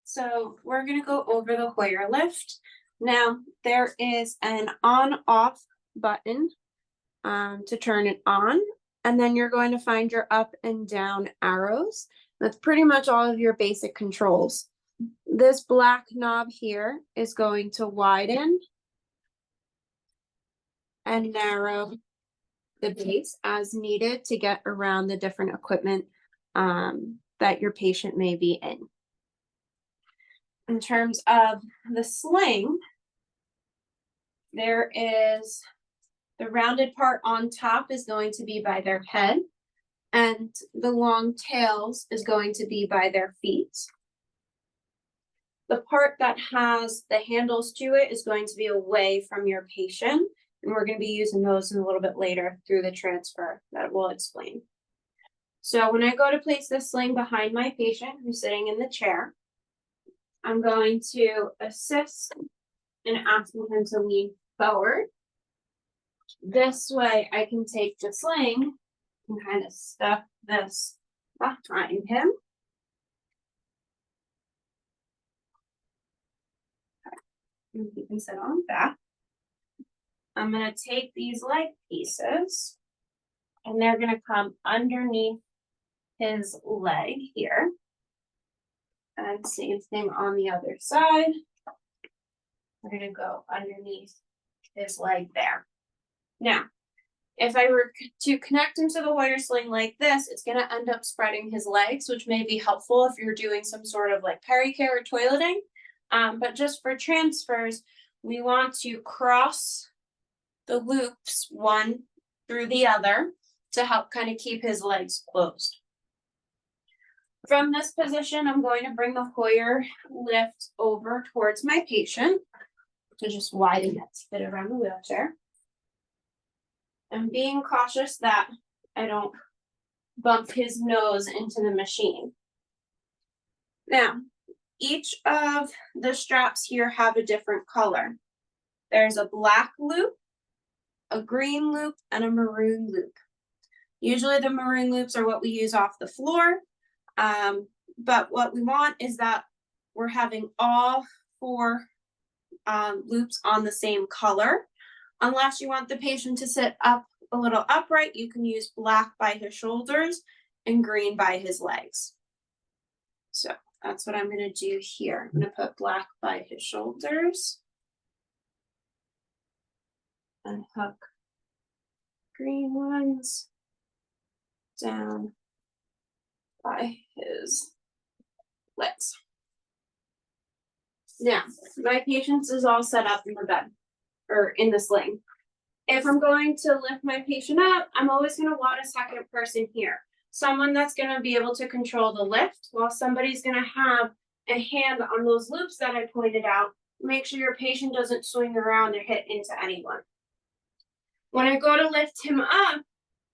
So we're gonna go over the Hoyer lift. Now, there is an on-off button to turn it on, and then you're going to find your up and down arrows. That's pretty much all of your basic controls. This black knob here is going to widen and narrow the base as needed to get around the different equipment that your patient may be in. In terms of the sling, there is the rounded part on top is going to be by their head, and the long tails is going to be by their feet. The part that has the handles to it is going to be away from your patient, and we're going to be using those in a little bit later through the transfer that we'll explain. So when I go to place this sling behind my patient who's sitting in the chair, I'm going to assist in asking him to lean forward. This way I can take the sling and kind of stuff this behind him. And he can sit on that. I'm going to take these leg pieces and they're going to come underneath his leg here. And same thing on the other side. We're going to go underneath his leg there. Now, if I were to connect him to the Hoyer sling like this, it's going to end up spreading his legs, which may be helpful if you're doing some sort of like pericare or toileting. But just for transfers, we want to cross the loops one through the other to help kind of keep his legs closed. From this position, I'm going to bring the Hoyer lift over towards my patient to just widen it to fit around the wheelchair. I'm being cautious that I don't bump his nose into the machine. Now, each of the straps here have a different color. There's a black loop, a green loop, and a maroon loop. Usually the maroon loops are what we use off the floor, but what we want is that we're having all four loops on the same color. Unless you want the patient to sit up a little upright, you can use black by his shoulders and green by his legs. So that's what I'm going to do here. I'm going to put black by his shoulders and hook green ones down by his legs. Now, my patient is all set up in the bed or in the sling. If I'm going to lift my patient up, I'm always going to want a second person here. Someone that's going to be able to control the lift while somebody's going to have a hand on those loops that I pointed out. Make sure your patient doesn't swing around or hit into anyone. When I go to lift him up,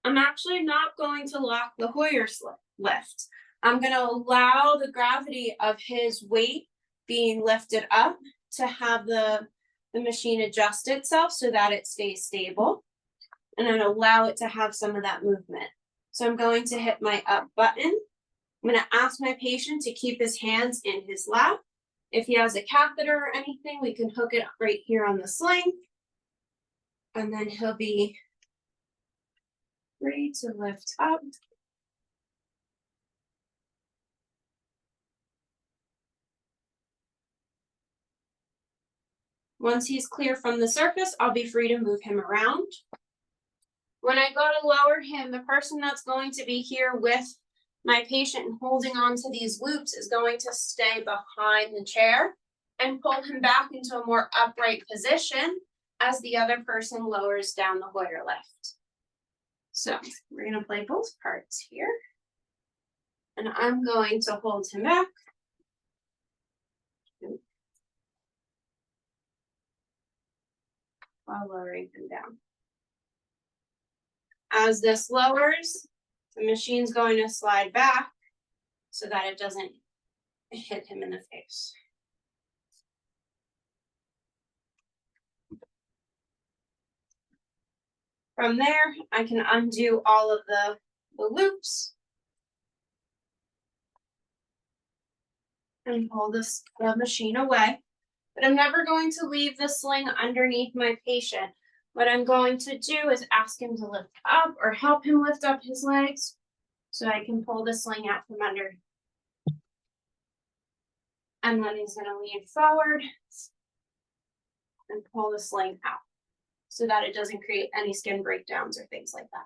I'm actually not going to lock the Hoyer lift. I'm going to allow the gravity of his weight being lifted up to have the machine adjust itself so that it stays stable, and then allow it to have some of that movement. So I'm going to hit my up button. I'm going to ask my patient to keep his hands in his lap. If he has a catheter or anything, we can hook it right here on the sling, and then he'll be free to lift up. Once he's clear from the surface, I'll be free to move him around. When I go to lower him, the person that's going to be here with my patient and holding on to these loops is going to stay behind the chair and pull him back into a more upright position as the other person lowers down the Hoyer lift. So we're going to play both parts here. And I'm going to hold him back. While lowering him down. As this lowers, the machine's going to slide back so that it doesn't hit him in the face. From there, I can undo all of the loops. and pull the machine away. But I'm never going to leave the sling underneath my patient. What I'm going to do is ask him to lift up or help him lift up his legs so I can pull the sling out from under. And then he's gonna lean forward and pull the sling out so that it doesn't create any skin breakdowns or things like that.